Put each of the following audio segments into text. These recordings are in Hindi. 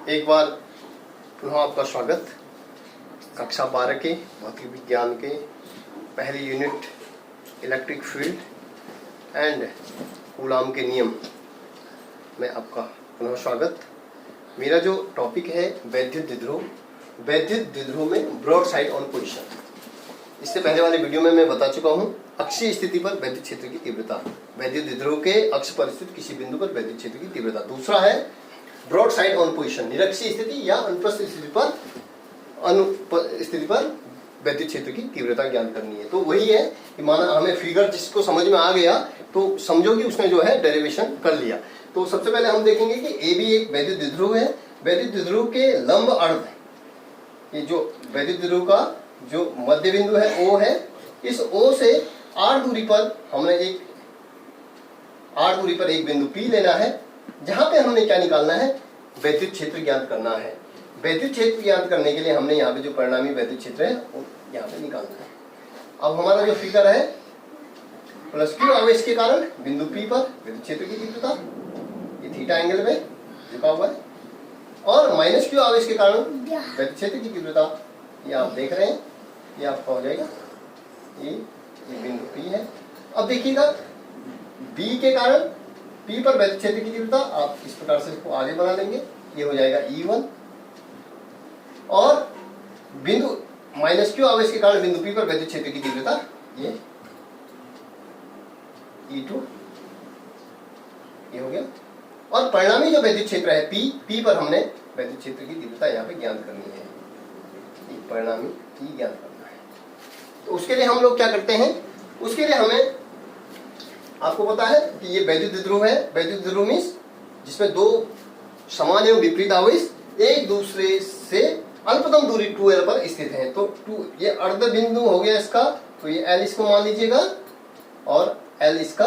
एक बार पुनः आपका स्वागत। कक्षा 12 के भौतिक विज्ञान के पहली unit electric field and coulomb के नियम में आपका पुनः स्वागत। मेरा जो टॉपिक है वैद्युत द्विध्रुव में ब्रॉड साइड ऑन पोजीशन। इससे पहले वाले वीडियो में मैं बता चुका हूँ अक्षीय स्थिति पर वैद्युत क्षेत्र की तीव्रता, वैद्युत द्विध्रुव के अक्ष पर स्थित किसी बिंदु पर वैद्युत क्षेत्र की तीव्रता। दूसरा है ब्रॉड साइड ऑन पोजीशन, निरक्षीय स्थिति या अनुप्रस्थ स्थिति पर वैद्युत क्षेत्र की तीव्रता ज्ञात करनी है। तो वही है कि माना हमें फिगर जिसको समझ में आ गया तो समझो कि उसने जो है डेरिवेशन कर लिया। तो सबसे पहले हम देखेंगे कि ए भी एक वैद्युत द्विध्रुव है। वैद्युत द्विध्रुव के लंब अर्ध, ये जो वैद्युत द्विध्रुव का जो मध्य बिंदु है ओ है, इस ओ से r दूरी पर हमने एक बिंदु P लेना है, जहां पे हमने क्या निकालना है, वैद्युत क्षेत्र ज्ञात करना है। वैद्युत क्षेत्र ज्ञात करने के लिए हमने यहाँ पे जो परिणामी वैद्युत क्षेत्र है वो यहाँ पे निकालना है। अब हमारा जो फिगर है प्लस Q आवेश के कारण बिंदु P पर वैद्युत क्षेत्र की तीव्रता, ये थीटा एंगल में झुका हुआ है, और माइनस Q आवेश के कारण वैद्युत क्षेत्र की तीव्रता, ये आप देख रहे हैं, ये आपका हो जाएगा ये बिंदु P है। अब देखिएगा B के कारण P पर वैद्युत क्षेत्र की तीव्रता आप इस प्रकार से इसको आगे बना लेंगे, ये हो जाएगा E1, और बिंदु माइनस Q आवेश के कारण बिंदु P पर वैद्युत क्षेत्र की तीव्रता ये E2, ये हो गया। और परिणामी जो वैद्युत क्षेत्र है P पर हमने वैद्युत क्षेत्र की तीव्रता यहाँ पे ज्ञात करनी है, परिणामी P ज्ञात करना है। तो उसके लिए हम लोग क्या करते हैं, उसके लिए हमें, आपको पता है कि ये वैद्युत द्विध्रुव है। वैद्युत द्विध्रुव मींस जिसमें दो समान एवं विपरीत आवेश एक दूसरे से अल्पतम दूरी 2l पर स्थित है। तो 2 ये अर्ध बिंदु हो गया इसका, तो ये L इसको मान लीजिएगा, और L इसका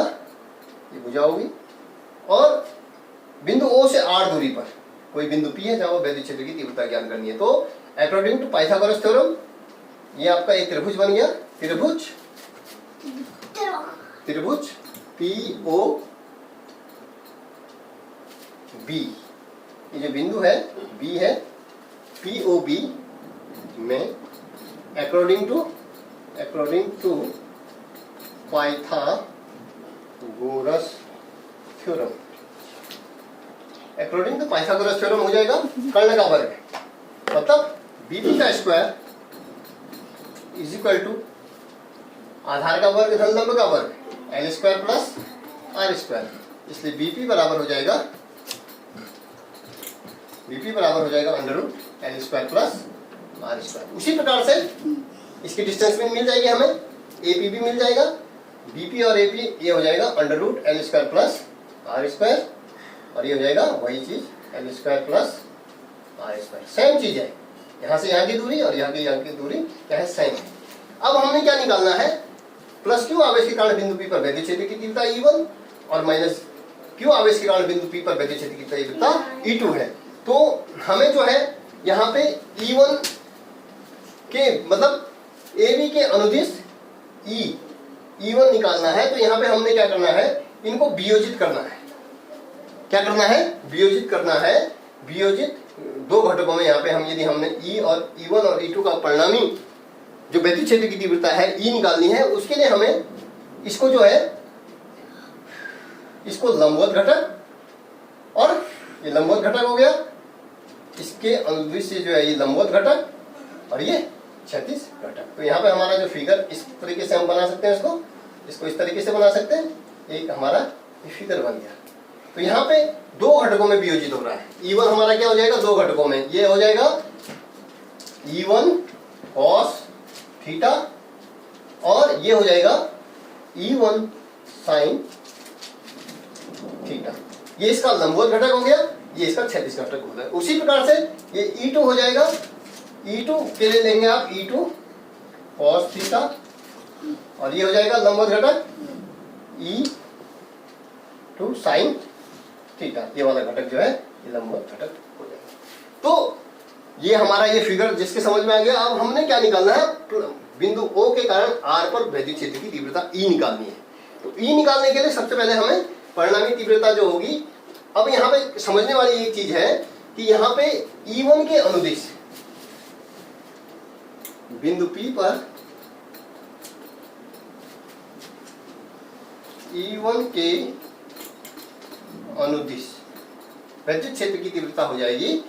ये भुजा होगी, और बिंदु O से r दूरी पर कोई बिंदु P है जहां वैद्युत क्षेत्र की तीव्रता ज्ञात करनी है। तो अकॉर्डिंग टू पाइथागोरस थ्योरम ये आपका एक त्रिभुज बन गया, त्रिभुज POB। ये जो बिंदु है B है, POB में according to Pythagoras theorem, according to Pythagoras theorem हो जाएगा कर्ण का वर्ग, मतलब BP का स्क्वायर इज इक्वल टू आधार का वर्ग धन लंब का वर्ग L square plus R square. इसलिए BP बराबर हो जाएगा under root L square plus R square. उसी प्रकार से इसकी डिस्टेंस में मिल जाएगी, हमें AP भी मिल जाएगा, BP और AP ये हो जाएगा under root L square plus R square, और ये हो जाएगा वही चीज L square plus R square. Same चीज है, यहाँ से यहाँ की दूरी और यहाँ की दूरी क्या है, सेम है। अब हमने क्या निकालना है, प्लस Q आवेश के कारण बिंदु P पर वैद्युत क्षेत्र की तीव्रता E1 और माइनस Q आवेश के कारण बिंदु P पर वैद्युत क्षेत्र की तीव्रता E2 है। तो हमें जो है यहाँ पे E1 के मतलब AB के अनुदिश E1 निकालना है। तो यहाँ पे हमने क्या करना है, इनको वियोजित करना है। क्या करना है, वियोजित करना है। वियोजित दो घटकों में यहाँ पे हम यदि हमने E1 और E2 का परिणामी जो वैद्युत क्षेत्र की तीव्रता है E निकालनी है, उसके लिए हमें इसको जो है, इसको लंबवत घटक, और ये लंबवत घटक हो गया, इसके अनुदिश से जो है ये लंबवत घटक, और ये क्षैतिज घटक। तो यहाँ पे हमारा जो फिगर इस तरीके से हम बना सकते हैं, इसको इस तरीके से बना सकते हैं, एक हमारा फिगर बन गया। तो यहाँ पे दो घटकों में वियोजित हो रहा है। E1 हमारा क्या हो जाएगा, दो घटकों में, ये हो जाएगा E1 cos थीटा, और ये हो जाएगा E1 sin थीटा। ये इसका लंबवत घटक हो गया, ये इसका क्षैतिज घटक हो गया। उसी प्रकार से ये E2 हो जाएगा, E2 के लिए लेंगे आप E2 cos थीटा, और ये हो जाएगा लंबवत घटक E2 sin थीटा। ये वाला घटक जो है ये लंबवत घटक हो जाएगा। तो ये हमारा ये फिगर जिसके समझ में आ गया। अब हमने क्या निकालना है, बिंदु O के कारण R पर वैद्युत क्षेत्र की तीव्रता E निकालनी है। तो E निकालने के लिए सबसे पहले हमें परिणामी तीव्रता जो होगी, अब यहाँ पे समझने वाली एक चीज है कि यहाँ पे E1 के अनुदिश बिंदु P पर E1 के अनुदिश विद्युत क्षेत्र की तीव्रता हो जाएगी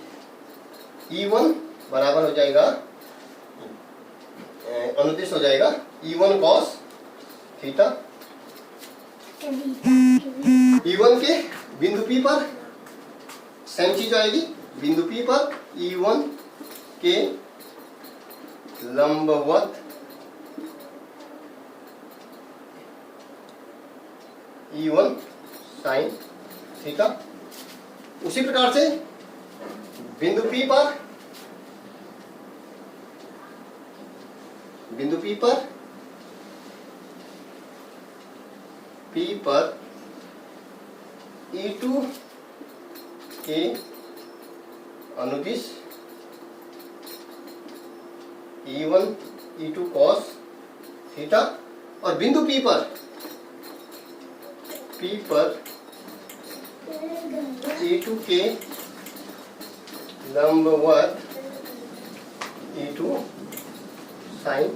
E1 बराबर हो जाएगा, अनुदिश हो जाएगा E1 cos थीटा। E1 के बिंदु P पर सेम चीज आएगी, बिंदु P पर E1 के लंबवत E1 साइन थीटा। उसी प्रकार से बिंदु P पर P पर E2 के अनुदिश E1 E2 cos थीटा, और बिंदु P पर E2 के लंबवत E2 साइन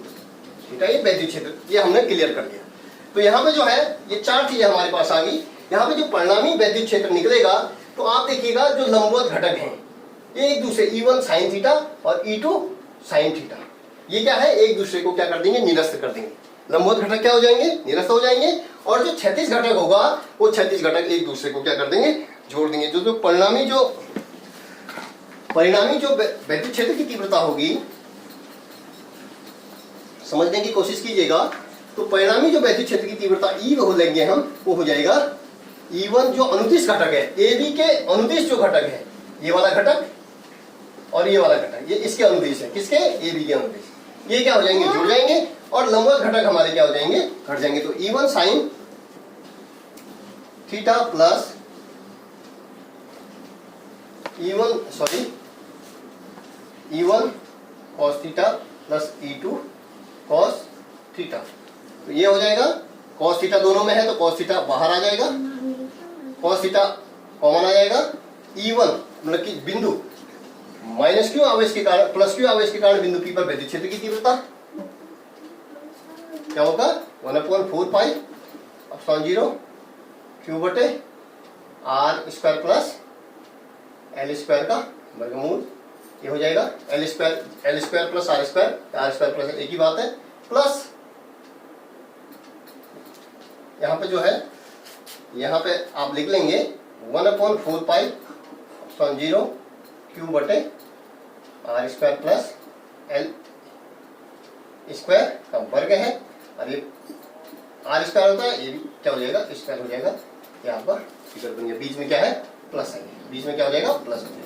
थीटा। ये वैद्युत क्षेत्र, ये हमने क्लियर कर दिया। तो यहाँ पे जो है ये चार चीजें हमारे पास आ गई। यहाँ पे जो परिणामी वैद्युत क्षेत्र निकलेगा तो आप देखिएगा जो लंबवत घटक हैं ये एक दूसरे E1 साइन थीटा और E2 साइन थीटा, ये क्या है, एक दूसरे को क्या कर देंगे, निरस्त कर देंगे। लंबवत घटक क्या हो जाएंगे, निरस्त हो जाएंगे, और जो क्षैतिज घटक होगा वो क्षैतिज घटक एक दूसरे को क्या कर देंगे, जोड़ देंगे। जो परिणामी जो वैद्युत क्षेत्र की तीव्रता होगी, समझने की कोशिश कीजिएगा। तो परिणामी जो वैद्युत क्षेत्र की तीव्रता E हो लेंगे हम, वो हो जाएगा E1 जो अनुदिश घटक है, AB के अनुदिश जो घटक है, ये वाला घटक और ये वाला घटक, ये इसके अनुदिश है, किसके, AB के अनुदिश, ये क्या हो जाएंगे, जुड़ जाएंगे, और लंबवत घटक हमारे क्या हो जाएंगे, घट जाएंगे। तो E1 sine theta plus E1 cos theta plus E2 cos theta. तो ये हो जाएगा, cos थीटा दोनों में है तो cos थीटा बाहर आ जाएगा, cos थीटा कॉमन आ जाएगा। E1 मतलब कि बिंदु माइनस क्यू आवेश के कारण प्लस क्यू आवेश के कारण बिंदु P पर विद्युत क्षेत्र की तीव्रता क्या होगा, 1/4 पाई अपॉन 0 क्यू बटे R square plus L square का वर्गमूल, ये हो जाएगा L square plus R square plus एक ही बात है, प्लस यहाँ पे जो है, यहाँ पे आप लिख लेंगे 1/4 पाई अपॉन 0 क्यू बटे R square plus L square का वर्ग है, और ये R स्क्वायर होता है, ये भी क्या हो जाएगा, स्क्वायर हो जाएगा। ये आपका फिगर बन गया, बीच में क्या है, प्लस है, बीच में क्या हो जाएगा, प्लस हो जाएगा।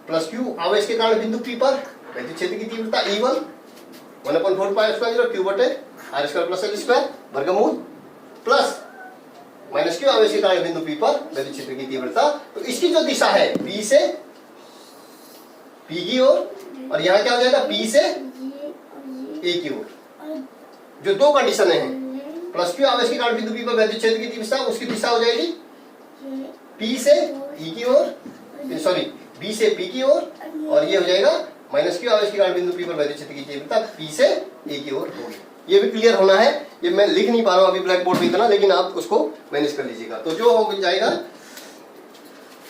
प्लस क्यू आवेश के कारण बिंदु P पर विद्युत क्षेत्र की तीव्रता E1 1/4 पाई अपॉन 0 क्यू बटे R square plus L square वर्गमूल, प्लस माइनस क्यू आवेश के कारण बिंदु P पर विद्युत क्षेत्र की तीव्रता। तो इसकी जो दिशा है B से P की ओर, और यहाँ क्या हो जाएगा, P से A की ओर। जो दो कंडीशन है, प्लस क्यू आवेश के कारण बिंदु P पर विद्युत क्षेत्र की तीव्रता, उसकी दिशा हो जाएगी P से E की ओर, सॉरी B से P की ओर, और ये हो जाएगा माइनस क्यू आवेश के कारण बिंदु P पर विद्युत क्षेत्र की तीव्रता P से A की ओर होगी। ये भी क्लियर होना है, ये मैं लिख नहीं पा रहा हूं अभी ब्लैक बोर्ड पे इतना, लेकिन आप उसको मैनेज कर लीजिएगा। तो जो हो जाएगा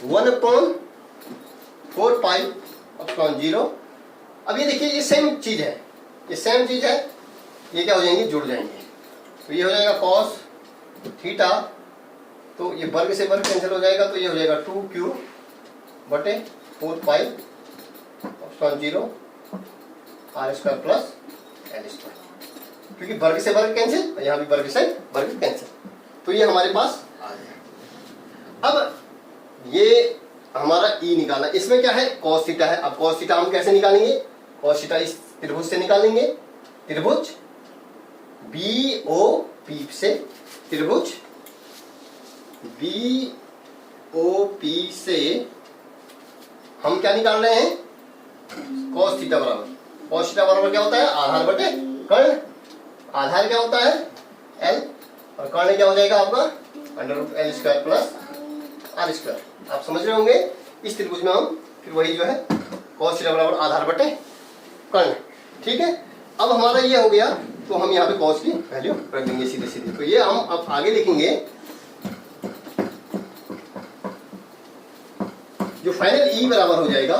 1/4 पाई अपॉन 0। अब ये देखिए, ये सेम चीज है, ये क्या हो जाएंगे, जुड़ जाएंगे। तो ये हो जाएगा cos थीटा, तो ये वर्ग से वर्ग कैंसिल हो जाएगा, तो ये हो जाएगा 2q बटे 4 pi upon 0 R square plus L square, क्योंकि वर्ग से वर्ग कैंसिल, यहाँ भी वर्ग से वर्ग कैंसिल, तो ये हमारे पास आ गया। अब ये हमारा E निकालना, इसमें क्या है, cos थीटा है। अब cos थीटा हम कैसे निकालेंगे, cos थीटा इस त्रिभुज से निकालेंगे, त्रिभुज BOP से, त्रिभुज BOP से हम क्या निकाल रहे हैं, cos थीटा बराबर, cos थीटा बराबर क्या होता है, आधार बटे कर्ण। आधार क्या होता है L, और कर्ण क्या हो जाएगा आपका √L square plus R square. आप समझ रहे होंगे, इस त्रिभुज में हम फिर वही जो है cos थीटा बराबर आधार बटे कर्ण, ठीक है। अब हमारा ये हो गया, तो हम यहाँ पे cos की वैल्यू रख देंगे सीधे सीधे। तो ये हम अब आगे लिखेंगे, जो फाइनल ई बराबर हो जाएगा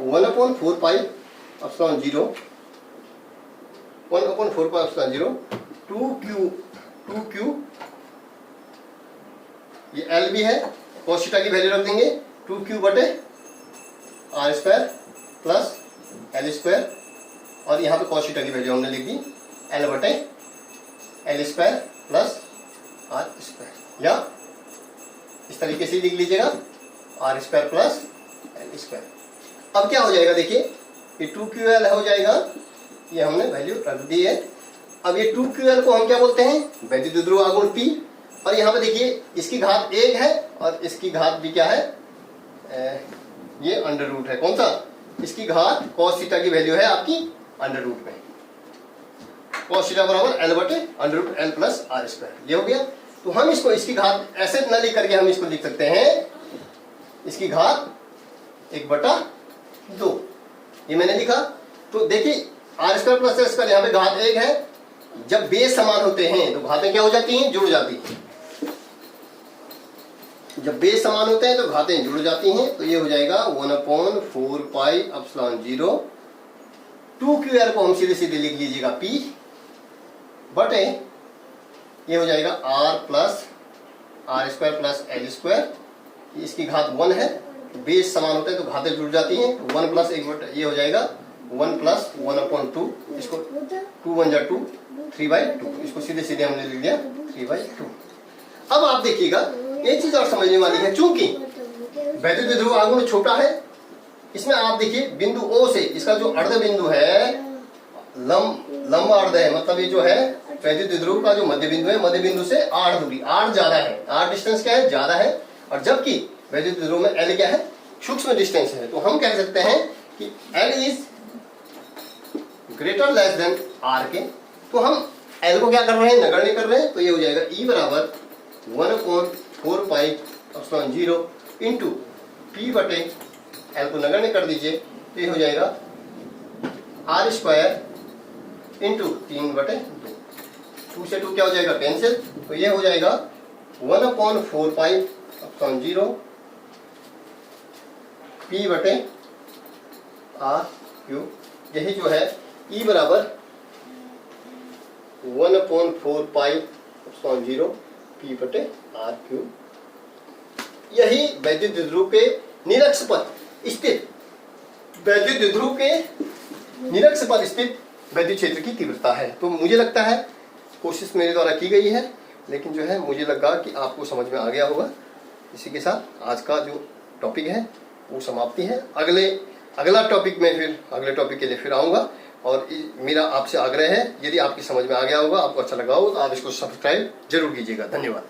1/4 pi epsilon 0 1/4 pi epsilon 0 2q ये एल भी है, cos थीटा की वैल्यू रख देंगे 2q बटे R square plus L square, और यहाँ पे cos थीटा की वैल्यू हमने लिख दी एल बटे L square plus R square, या इस तरीके से लिख लीजिएगा R square plus L square. अब क्या हो जाएगा, देखिए ये 2ql हो जाएगा, ये हमने वैल्यू रख दी है। अब ये 2ql को हम क्या बोलते हैं, वैद्युत ध्रुव आघूर्ण p, और यहाँ पे देखिए इसकी घात 1 है और इसकी घात भी क्या है, ये अंडर रूट है। कौन सा, इसकी घात cos थीटा की वैल्यू है आपकी अंडर रूट में, cos थीटा बराबर एल बटे under root L plus R square, ये हो गया। तो हम इसको इसकी घात ऐसे न लिख करके हम इसको लिख सकते हैं इसकी घात 1/2, ये मैंने लिखा। तो देखिए R square plus L square, यहाँ पे घात 1 है, जब बेस समान होते हैं तो घातें क्या हो जाती हैं, जुड़ जाती हैं। जब बेस समान होते हैं तो घातें जुड़ जाती हैं, तो ये हो जाएगा 1/4 पाई एप्सिलॉन 0 2ql को हम सीधे सीधे लिख लीजिएगा p बटे ये हो जाएगा r plus R square plus L square, इसकी घात 1 है, बेस समान होते हैं तो घातें जुड़ जाती हैं, 1 प्लस 1 बटे ये हो जाएगा 1 प्लस 1/2, इसको 2 1 जा 2 3/2, इसको सीधे सीधे हमने लिख दिया 3/2। अब आप देखिएगा एक चीज और समझने वाली है, चूंकि वैद्युत ध्रुव आघूर्ण छोटा है, इसमें आप देखिए बिंदु O से इसका जो अर्ध बिंदु है लंब अर्ध है, मतलब ये जो है वैद्युत ध्रुव का जो मध्य बिंदु है, मध्य बिंदु से r दूरी, r ज्यादा है, r डिस्टेंस क्या है, ज्यादा है, और जबकि वैद्युत ध्रुव में l क्या है, सूक्ष्म डिस्टेंस है। तो हम कह सकते हैं कि l is greater less than r के, तो हम l को क्या कर रहे हैं, नगण्य कर रहे हैं। तो ये हो जाएगा E बराबर 1/4 पाई एप्सिलॉन 0 इंटू p बटे l को नगण्य कर दीजिए, तो ये हो जाएगा आर स्क्वायर इंटू 3/2, 2 से 2 क्या हो जाएगा, कैंसिल, तो ये हो जाएगा 1/4 पाई एप्सिलॉन 0 p बटे आर क्यूब, यही जो है E बराबर 1/4 पाई एप्सिलॉन 0 p बटे आर क्यूब, यही वैद्युत ध्रुव के निरक्ष पर स्थित वैद्युत ध्रुव के निरक्ष पर स्थित वैद्युत क्षेत्र की तीव्रता है। तो मुझे लगता है कोशिश मेरे द्वारा की गई है, लेकिन जो है मुझे लगा कि आपको समझ में आ गया होगा। इसी के साथ आज का जो टॉपिक है वो समाप्ति है। अगला टॉपिक में फिर अगले टॉपिक के लिए फिर आऊँगा, और मेरा आपसे आग्रह है, यदि आपकी समझ में आ गया होगा, आपको अच्छा लगा हो, तो आप इसको सब्सक्राइब जरूर कीजिएगा। धन्यवाद।